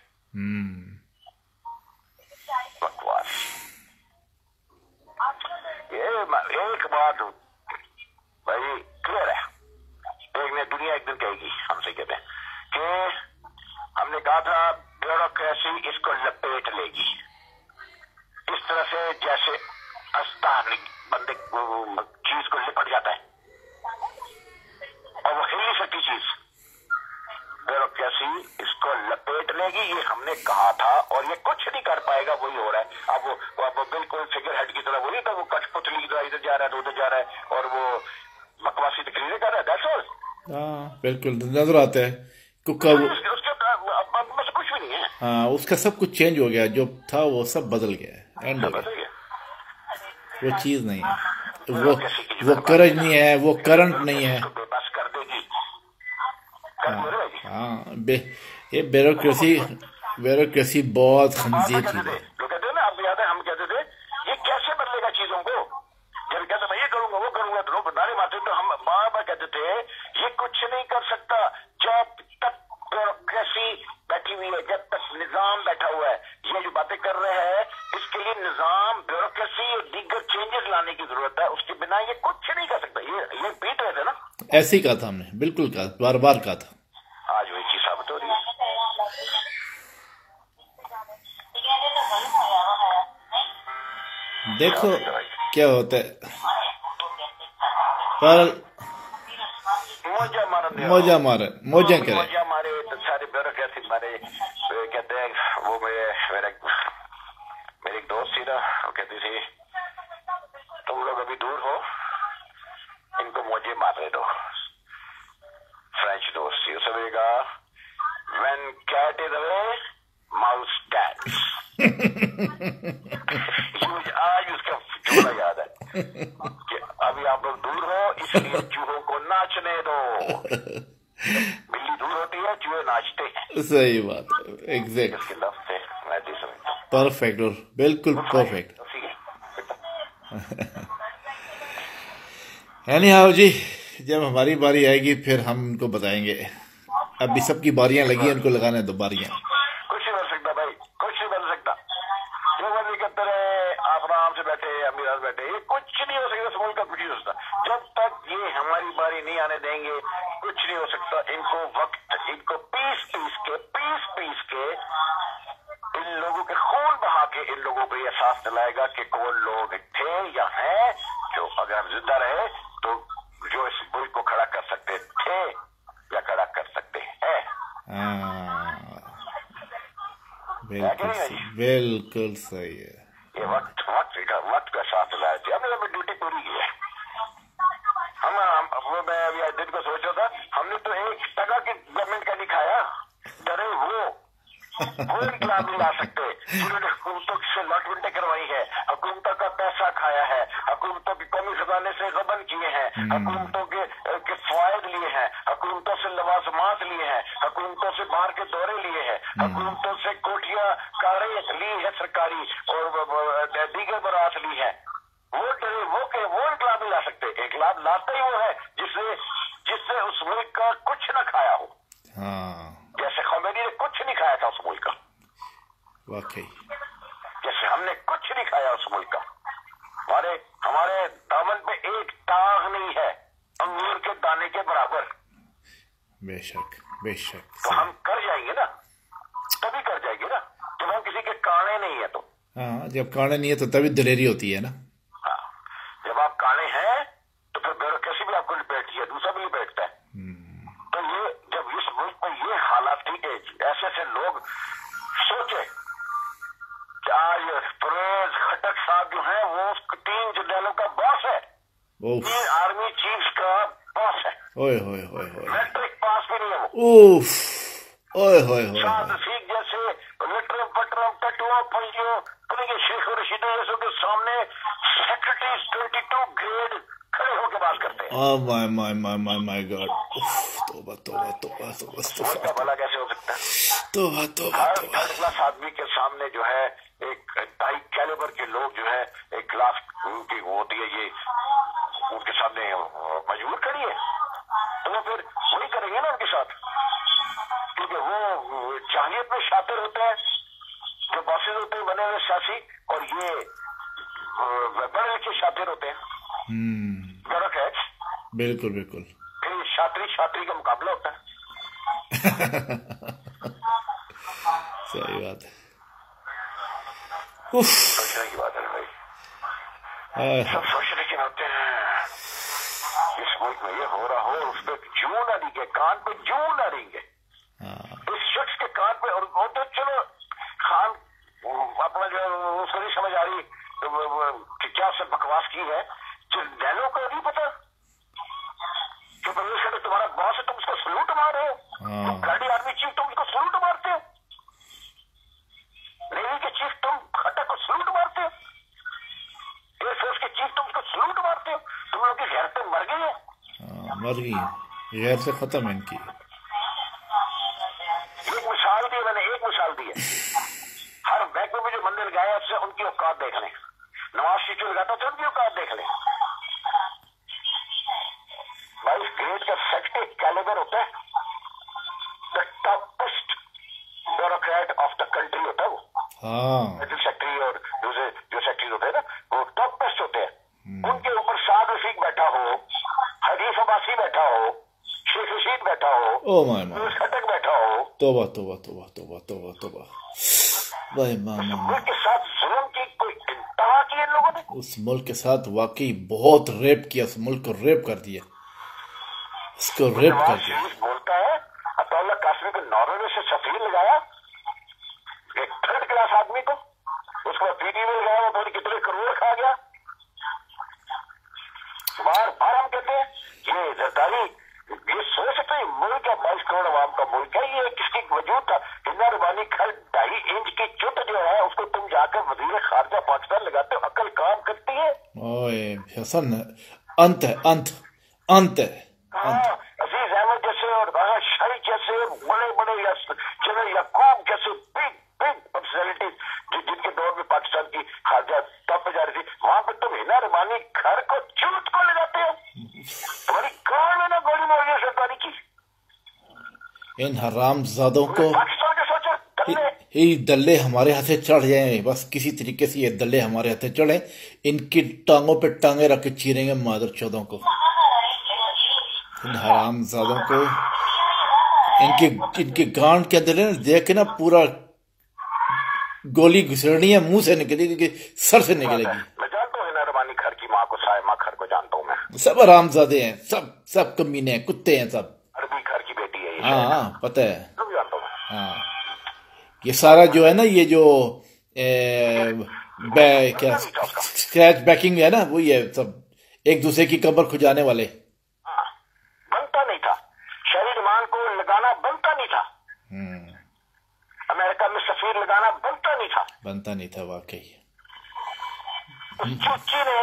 बकवास। ये एक बात भाई क्लियर है, दुनिया एक दिन कहेगी हमसे, कहते हैं कि हमने कहा था ब्यूरोक्रेसी इसको लपेट लेगी, इस तरह से जैसे अस्तार बंदे चीज को लिपट जाता है और वो हिल नहीं सकती चीज, ब्यूरोक्रेसी इसको लपेट लेगी, ये हमने कहा था और ये कुछ नहीं कर पाएगा। वही हो रहा है अब वो बिल्कुल फिगर हेड की तरह, वही तो वो कठपुतली की तरह इधर जा रहा है उधर जा रहा है और वो बकवासी तकरीरें कर रहा है। That's all. हाँ बिल्कुल, नजर आता है कुक्का वो, उसके कुछ भी नहीं है। हाँ, उसका सब कुछ चेंज हो गया, जो था वो सब बदल गया, एंड हो गया, वो चीज नहीं है, वो करज नहीं है, वो करंट नहीं है। बस कर देगी। हाँ, ये ब्यूरोक्रेसी बहुत खंजीर चीज है। तो कहते हैं ना, आपको याद है हम कहते थे ये कैसे बदलेगा चीजों को, जब कहते मैं ये करूंगा वो करूंगा तो लोग नारे मारते, तो हम बार बार कहते थे ये कुछ नहीं कर सकता जब तक ब्यूरोक्रेसी बैठी हुई है, जब तक निजाम बैठा हुआ है। ये जो बातें कर रहे हैं इसके लिए निजाम, ब्यूरोक्रेसी और दीगर चेंजेस लाने की जरूरत है, उसके बिना ये कुछ नहीं कर सकता। ये पीट रहे थे ना, ऐसे ही कहा था हमने, बिल्कुल कहा, बार बार कहा था। आज वही चीज साबित हो रही है। देखो क्या होता है, पर मौजा मारे तो सारे ब्यूरोक्रेसी मारे। कहते हैं वो मेरे एक दोस्त थी ना, वो कहती थी तुम लोग अभी दूर हो, इनको मौजे मारने दो। फ्रेंच दोस्त थी, उसने कहा when cat is away mouse stands. आज उसका जुमला याद है कि अभी आप लोग दूर हो इसलिए चूहों को नाचने दो। बिल्ली दूर होती है, चूहे नाचते हैं। सही बात, एग्जैक्ट, इसके लफ्ज थे, मैं भी समझता हूँ। परफेक्ट, और बिल्कुल परफेक्ट। एनीहाउ जी, जब हमारी बारी आएगी फिर हम उनको बताएंगे। अभी सबकी बारियां लगी हैं, उनको लगाने दो बारियां। कुछ नहीं बन सकता भाई, कुछ नहीं बन सकता। जो मर्जी करते रहे, आप आराम से बैठे, अमीरात बैठे, ये कुछ नहीं हो सकता। समूह का कुछ नहीं हो सकता जब तक ये हमारी बारी नहीं आने देंगे, कुछ नहीं हो सकता। इनको वक्त, इनको पीस के इन लोगों के खून बहा के इन लोगों को ये एहसास दिलाएगा कि कौन लोग थे या हैं जो अगर हम जिंदा रहे तो जो इस मुल्क को खड़ा कर सकते थे या खड़ा कर सकते हैं। बिल्कुल सही है। ये वक्त का साथ दिलाया थी। हमने ड्यूटी पूरी की है। हम वो मैं अभी आज दिन को सोच रहा था, हमने वो इनकलाब नहीं ला सकते जिन्होंने हुकूमतों से लॉटमेंटें करवाई है, हुकूमतों का पैसा खाया है, हुकूमतों के कौमी खजाने से गबन किए हैं, हुकूमतों के फायद लिए हैं, हुकूमतों से लवाजमात लिए हैं, हुकूमतों से बाहर के दौरे लिए हैं, हुकूमतों से कोठियां कारें ली है सरकारी और दीगर बरात ली है। वो डरे वो इनकलाब नहीं ला सकते। इनकलाब लाता ही वो है जिससे उस मुल्क का कुछ न खाया हो। हाँ जैसे खमेनी ने कुछ नहीं खाया था उस मुल्क का, वाकई जैसे हमने कुछ नहीं खाया उस मुल्क का। हमारे दामन पे एक दाग नहीं है अंगूर के दाने के बराबर। बेशक बेशक। तो हम कर जाएंगे ना, तभी कर जाएंगे ना जब हम किसी के काने नहीं है तो। हाँ जब काने नहीं है तो तभी दिलेरी होती है ना। हाँ, जब आप काने हैं तो फिर ब्यूरोक्रेसी भी आपको लिपेटती है, दूसरा भी लिपेटता है। तो ये जब इस मुल्क में ये हालात थी कि ऐसे ऐसे लोग सोचे कि आज परवेज खटक साहब जो है वो 3 जनरलों का बॉस है, 3 आर्मी चीफ्स का बॉस है। ओए होए होए होए, मैट्रिक पास भी नहीं है वो। उफ, ओए होए होए, साथ सीख जैसे लिटरम पटरम टटुआ पंजियो करेंगे शेख रशीद जैसों के सामने सेक्रेटरीज 22 ग्रेड खड़े होकर बात करते हैं। Oh my my my my my God, तौबा तौबा तौबा तौबा उनका भला कैसे हो सकता है? तौबा तौबा हर तौबा। थर्ड क्लास आदमी के सामने जो है एक हाई कैलिबर के लोग जो है एक क्लास की वो होती है, ये उनके सामने मजबूर खड़ी है तो वो फिर वही करेंगे ना उनके साथ, क्योंकि वो जाहिलियत में शातिर होते हैं जो बॉसेज होते हैं बने हुए सियासी, और ये पढ़े लिखे शातिर होते हैं। फर्क है। बिल्कुल बिल्कुल। फिर शात्री का मुकाबला होता है। सही बात है। सोचने की बात है भाई, सब सोचने के होते हैं। इस मुल्क में ये हो रहा हो उस पर जू ना रींगे, कान पे जू ना रींगे इस शख्स के कान पे। और वो तो चलो खान अपना जो उसको नहीं समझ आ रही कि क्या सब बकवास की है, जनरलों को नहीं पता कि प्रदेश का तुम्हारा बॉस है, तुम उसको सलूट मार रहे हो। गाड़ी आर्मी चीफ तुम उसको सलूट मारते हो, नेवी के चीफ तुम खट्टा को सलूट मारते हो, एयरफोर्स के चीफ तुम उसको सलूट मारते हो। तुम लोग की गैरतें मर गई है। मर गई, गैर से खत्म है इनकी। एक मिसाल दी मैंने, एक मिसाल दी है। हर बैंक में जो बंदे लगाए उससे उनकी औकात देख लें। नवाज शरीफ जो लगाता था उनकी औकात देख लें। 22 ग्रेड का सेक्रेटरी कैलिबर होता है, the toppest bureaucrat of the country होता है वो। सेक्रेटरी और दूसरे जो सेक्रेटरी होते हैं ना वो टॉपेस्ट होते हैं। उनके ऊपर साद रफीक बैठा हो, हदीफ अब्बासी बैठा हो, शेख रशीद बैठा हो, ओ माय माय, खटक बैठा हो। तौबा तौबा तौबा तौबा तौबा तौबा। भाई मुल्क के साथ जुल्म की कोई इंतहा की इन लोगों ने। उस मुल्क के साथ वाकई बहुत रेप किया, उस मुल्क को रेप कर दिया, उसको रेप कर दिया। बोलता है अताउल्लाह कासमी को नॉर्वे से सफीर लगाया, एक थर्ड क्लास आदमी को, उसको पीटी में लगाया, वो पता कितने करोड़ खा गया। बार बार हम कहते हैं ये जरदारी ये सोच सकते हैं मुल्क है, 22 करोड़ आवाम का मुल्क है, ये किसकी वजूद था। हिंदा रबानी खल 2.5 इंच की चुट जो है उसको तुम जाकर वजीर खारजा पाकिस्तान लगाते हो, अकल काम करती है? ओए हसन, अंत है, अंत अंत है। अजीज अहमद जैसे और शाही जैसे बड़े बड़े जनरल याकूब जैसे बिग बिग पर्सनैलिटीज जिनके दौर में पाकिस्तान की खारजा टॉप पे जा रही थी, वहां पर तुम हिना रबानी घर को चूत को ले जाते हो। तुम्हारी कौन है ना गोली मारी है सरकारी की। इन हरामजादों को पाकिस्तान के सोचो ये दल्ले हमारे हाथे चढ़ जाए, बस किसी तरीके से ये दल्ले हमारे हाथे चढ़े, इनकी टांगों पे टांगे रख के चीरेंगे मादर चौदों को, इन हरामजादों को। इनके गांड के अंदर देख के ना पूरा गोली घुसड़नी है, मुंह से निकलेगी कि सर से निकलेगी। मैं जानता हूँ हिना रबानी घर की माँ को, सायमा घर को जानता हूँ मैं। सब हरामजादे हैं, सब कमीने हैं, कुत्ते हैं सब। अरबी घर की बेटी है ये। हाँ पता है, जानता हूँ। हाँ ये सारा जो है ना, ये जो क्या स्क्रैच बैकिंग है ना, वही है सब, एक दूसरे की कमर खुजाने वाले। बनता नहीं था, शहरी ईमान को लगाना बनता नहीं था। अमेरिका में सफीर लगाना बनता नहीं था वाकई। उस चूची ने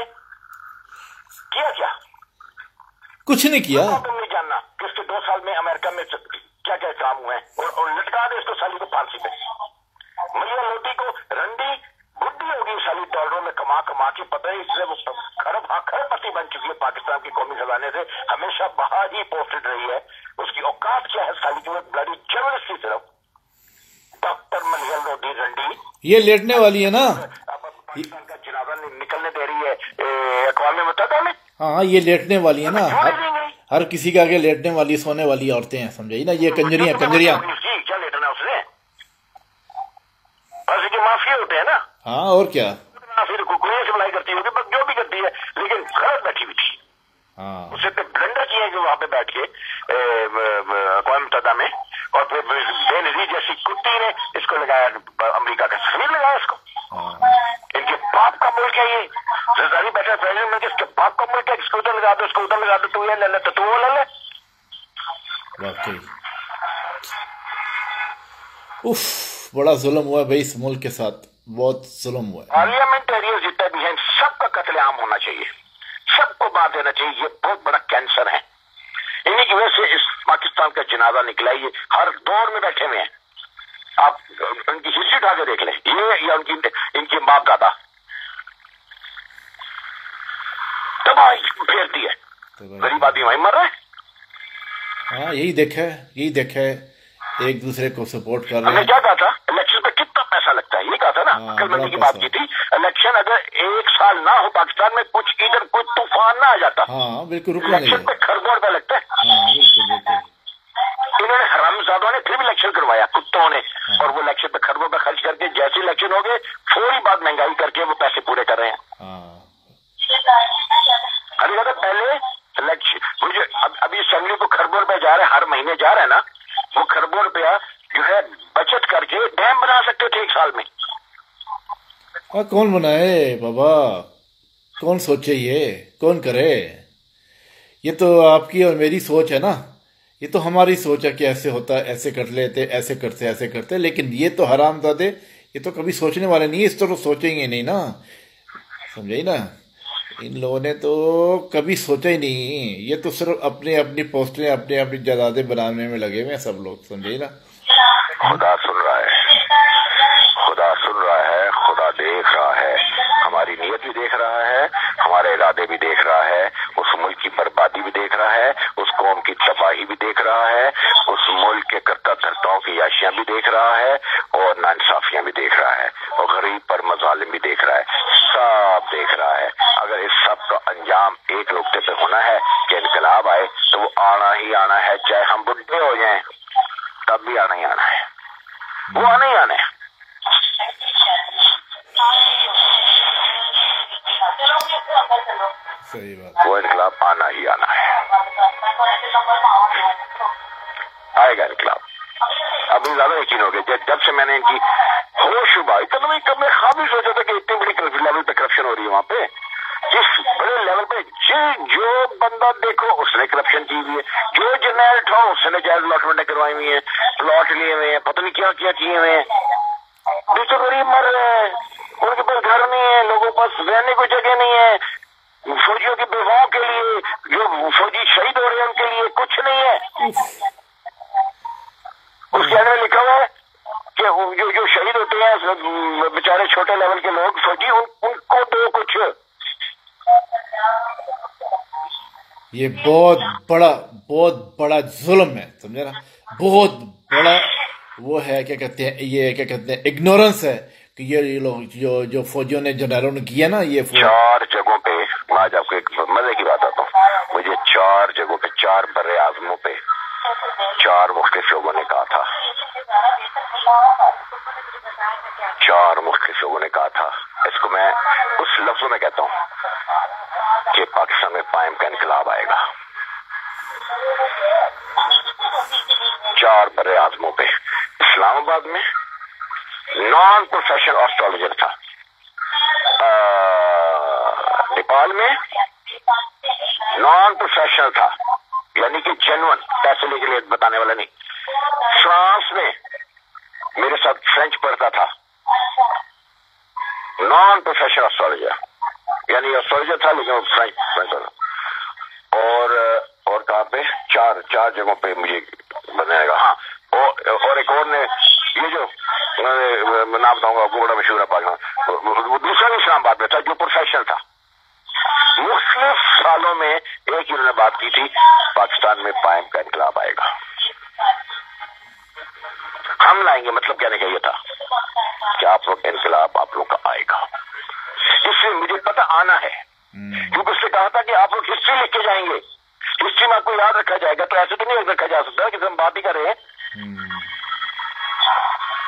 किया क्या? कुछ नहीं किया। तुम नहीं जानना कि उसके 2 साल में अमेरिका में क्या क्या काम हुए हैं, और लटका दे इसको साली को फांसी पे। मलिया लोटी को रंडी बुद्धि होगी साली, डॉलरों में कमा कमा के, पता है इसलिए वो खरबपति बन चुकी है पाकिस्तान की कौमी खजाने से, हमेशा बाहर ही पोस्टेड रही है। उसकी औकात क्या है साली की, वो ब्लडी जर्नलिस्ट की तरफ। डॉक्टर मलिया लोटी रंडी ये लेटने वाली है ना, पाकिस्तान का जनाजा निकलने दे रही है अक़वाम मुत्तहिदा में। हाँ ये लेटने वाली है ना, हर किसी के आगे लेटने वाली सोने वाली औरतें हैं, समझाई ना, ये कंजरियां क्या लेटना उसने, बस के माफिया होते हैं ना। हाँ और क्या, फिर कुकुरिया से बुलाई करती होगी, जो भी करती है, लेकिन गलत बैठी हुई थी। हाँ उससे तो ब्लंडर किया है कि वहां पे बैठ के अक़वाम मुत्तहिदा में, और फिर बेनजीर जैसी कुत्ती ने इसको लगाया, अमेरिका का सफीर लगाया इसको। इनके बाप का मुल्क है ये, जरदारी बैठा प्रेसिडेंट में, इसके बाप का मुल्क है, इसको उधर लगा दो, उसको उधर लगा दो, तू ये ले ले तो तू वो ले ले। उफ, बड़ा जुल्म हुआ भाई इस मुल्क के साथ, बहुत जुल्म हुआ है। पार्लियामेंटेरियन जितने भी हैं सबका कत्लेआम होना चाहिए, सबको मार देना चाहिए, ये बहुत बड़ा कैंसर है। इन्हीं की वजह से इस पाकिस्तान का जनाजा निकला, ये हर दौर में बैठे हुए हैं। आप उनकी हिस्ट्री उठा के देख लें, ये या इनकी बाप दादा तबाही फेरती है, गरीब आदमी वहीं मर रहा है। हाँ यही देखा है, एक दूसरे को सपोर्ट कर रहे हैं। हमने क्या कहा था, इलेक्शन पे कितना पैसा लगता है, ये कहा था ना, अक्लमंदी की बात की थी। इलेक्शन अगर 1 साल ना हो पाकिस्तान में, कुछ इधर कोई तूफान ना आ जाता, हाँ बिल्कुल, इलेक्शन पे खरबों रुपया लगता है। हाँ बिल्कुल। इन्होंने हरामजादों ने फिर भी इलेक्शन करवाया, कुत्तों ने, और वो इलेक्शन पे खरबों पे खर्च करके, जैसे इलेक्शन हो गए फौरी बाद महंगाई करके वो पैसे पूरे कर रहे हैं। अरे पहले इलेक्शन, मुझे अभी असेंबली को खरबों रुपया जा रहा है, हर महीने जा रहा है ना, वो खरबों रुपया जो है बचत करके डैम बना सकते थे 1 साल में। कौन बनाए बाबा, कौन सोचे, ये कौन करे? ये तो आपकी और मेरी सोच है ना, ये तो हमारी सोच है कि ऐसे होता, ऐसे कर लेते, ऐसे करते, लेकिन ये तो हरामजादे, ये तो कभी सोचने वाले नहीं है, इस तरह सोचेंगे नहीं ना, समझे ना। इन लोगों ने तो कभी सोचा ही नहीं, ये तो सिर्फ अपनी पोस्टें, अपनी जायदादें बनाने में लगे हुए हैं सब लोग, समझे ना। खुदा सुन रहा है, खुदा देख रहा है, हमारी नीयत भी देख रहा है, हमारे इरादे भी देख रहा है, उस मुल्क की बर्बादी भी देख रहा है, उस कौम की तबाही भी देख रहा है, उस मुल्क के करता धरताओं की याशियां भी देख रहा है, और नाइंसाफियां भी देख रहा है, और गरीब पर मजालिम भी देख रहा है, सब देख रहा है। अगर इस सब का अंजाम एक नुक्ते पे होना है कि इनकलाब आए, तो वो आना ही आना है, चाहे हम बुढ़े हो जाएं तब भी आना ही आना है, वो आना ही आना है। सही बात, वो इनकलाब आना ही आना है, आएगा इनकलाब। अभी ज्यादा यकीन हो गया जब से मैंने इनकी होश उबाई, कब मैं ख्वाब ही सोचा था कि इतनी बड़ी लेवल पे करप्शन हो रही है वहां पे, जिस बड़े लेवल पे जो बंदा देखो उसने करप्शन की हुई है, जो जर्नल उठाओ उसने जायज अलॉटमेंट करवाई हुई है, प्लॉट लिए हुए हैं, पता नहीं क्या क्या किए हुए हैं। दूसरे गरीब मर रहे हैं, उनके पास घर नहीं है, लोगों के पास रहने को जगह नहीं है, फौजियों की बेवाओं के लिए, जो फौजी शहीद हो रहे हैं उनके लिए कुछ नहीं है। उसके अंदर लिखा हुआ है कि जो शहीद होते हैं बेचारे छोटे लेवल के लोग फौजी, उनको दो कुछ। ये बहुत बड़ा जुल्म है, समझे ना, बहुत बड़ा वो है, क्या कहते हैं, इग्नोरेंस है कि ये लोग जो फौजियों ने जनरलों ने किया ना, ये 4 जगहों पे, आज आपको एक मजे की बात आता हूँ, मुझे 4 जगहों पे, 4 बड़े आजमों पे 4 मुख्तलिफ लोगों ने कहा था, 4 मुख्तलिफ लोगों ने कहा था, इसको मैं उस लफ्जों में कहता हूँ कि पाकिस्तान में पाइम का इनकलाब आएगा। 4 बड़े आजमों पे, इस्लामाबाद में नॉन प्रोफेशनल एस्ट्रोलॉजर था, नेपाल में नॉन प्रोफेशनल था, यानी कि जेन्युइन, पैसे लेके लिए बताने वाला नहीं, फ्रांस में मेरे साथ नॉन प्रोफेशनल एस्ट्रोलॉजर, यानी एस्ट्रोलॉजर था लेकिन वो फ्रेंच और कहाँ पे चार जगहों पे मुझे बनाएगा। हाँ, और एक और ने ये जो मैं नाम बताऊंगा आपको, बड़ा मशहूर है पाकिस्तान, दूसरा भी इस्लामाबाद में था जो प्रोफेशनल था। मुख्तलिफ सालों में एक ही उन्होंने बात की थी, पाकिस्तान में पाइम का इनकलाब आएगा, हम लाएंगे। मतलब कहने का ये था कि आप लोग इनकलाब आप लोग का आएगा, इससे मुझे पता आना है, क्योंकि उसने कहा था कि आप लोग हिस्ट्री लिख के जाएंगे, हिस्ट्री में आपको याद रखा जाएगा। तो ऐसे तो नहीं रखा जा सकता कि हम बात ही कर रहे हैं।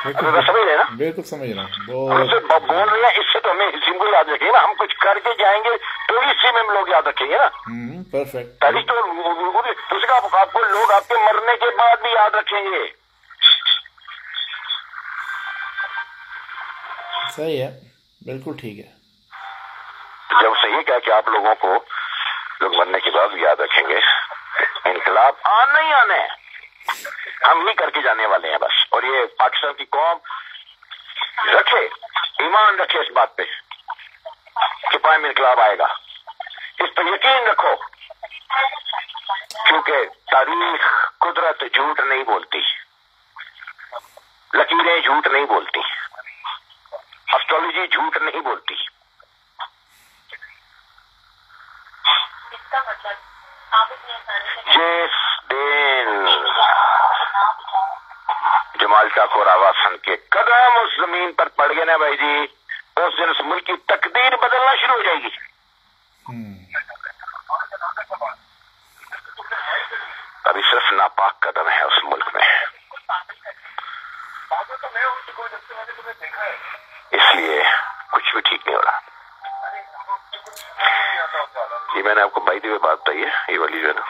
समझ रहे ना? बिल्कुल समझ रहा हूँ। बोल रहे हैं इससे तो हमें हिस्ट्री को याद रखेंगे ना, हम कुछ करके जाएंगे तो हिस्ट्री में हम लोग याद रखेंगे ना। परफेक्ट। तारीख तो उसका आपको लोग आपके मरने के बाद भी याद रखेंगे। सही है, बिल्कुल ठीक है। जब सही कहा कि आप लोगों को लोग मरने के बाद भी याद रखेंगे, इनकलाब आना ही आना है, हम ही करके जाने वाले हैं बस। और ये पाकिस्तान की कौम रखे, ईमान रखे इस बात पे कि पाइम इनकलाब आएगा, इस पर यकीन रखो, क्योंकि तारीख कुदरत झूठ नहीं बोलती, लकीरें झूठ नहीं बोलती, एस्ट्रोलॉजी झूठ नहीं बोलती। जिस दिन जमाल ठाकुर आवाज सुन के कदम उस जमीन पर पड़ गए ना भाई जी, उस दिन उस मुल्क की तकदीर बदलना शुरू हो जाएगी। अभी सिर्फ नापाक कदम है उस मुल्क में, इसलिए कुछ भी ठीक नहीं हो रहा। ये मैंने आपको बाई दी बात बताई है, ये वाली जो है ना,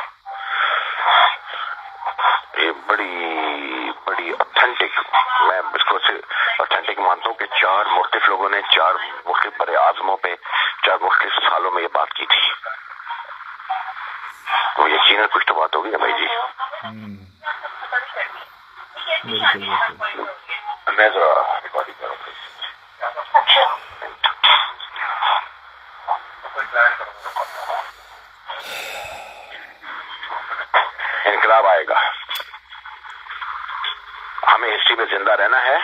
ये बड़ी ऑथेंटिक, मैं इसको ऑथेंटिक मानता हूँ कि चार मुख्तलिफ लोगों ने चार मुख्तलिफ बड़े आजमों पे चार मुख्तलिफ सालों में ये बात की थी। वो यकीनन कुछ तो बात होगी ना भाई जी। मैं जरा रिकॉर्डिंग करूँ, इनकलाब आएगा, हमें हिस्ट्री में जिंदा रहना है।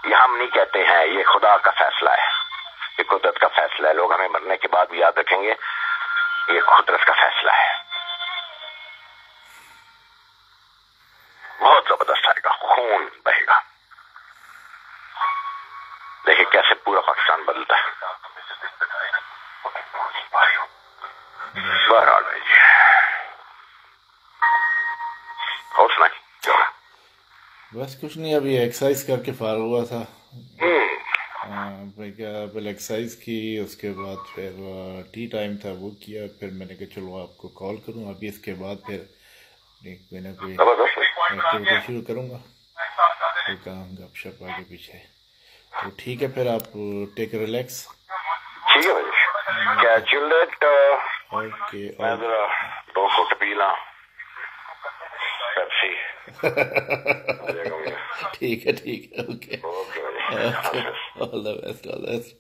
ये हम नहीं कहते हैं, ये खुदा का फैसला है, ये कुदरत का फैसला है। लोग हमें मरने के बाद भी याद रखेंगे, ये कुदरत का फैसला है। बहुत जबरदस्त आएगा, खून बहेगा, देखिए कैसे पूरा पाकिस्तान बदलता है। बहरहाल भाई जी, और सुनाई बस कुछ नहीं, अभी एक्सरसाइज करके फार हुआ था। पहले एक्सरसाइज की, उसके बाद फिर टी टाइम था वो किया, फिर मैंने कहा चलो आपको कॉल करूं। अभी इसके बाद फिर कोई ना कोई एक्टिविटी शुरू करूंगा, कोई काम गपशप आगे पीछे। तो ठीक है, फिर आप टेक रिलैक्स। ठीक है भाई, कैच यू लेटर। ओके, मैं जरा 2 घुट पी ला पेप्सी। ठीक है, ओके, ऑल द बेस्ट।